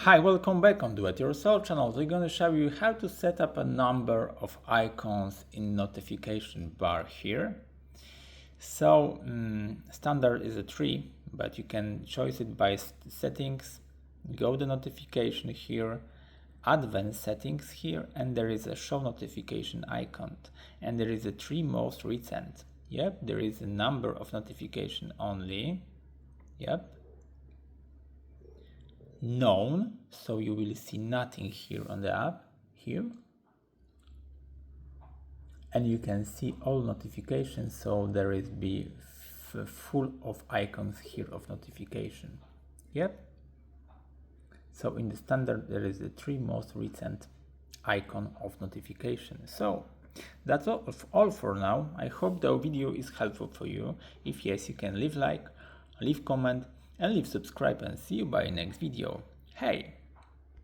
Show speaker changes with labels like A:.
A: Hi, welcome back on Do It Yourself channel. We're going to show you how to set up a number of icons in notification bar here. So standard is a 3, but you can choose it by settings, go to notification here, advanced settings here, and there is a show notification icon, and there is a 3 most recent. Yep, there is a number of notification only. Yep. Known, so you will see nothing here on the app here, and you can see all notifications, so there is be full of icons here of notification. Yep, so in the standard there is the 3 most recent icon of notification. So that's all for now. I hope the video is helpful for you. If yes, you can leave like, leave comment, and leave subscribe, and see you by next video. Hey!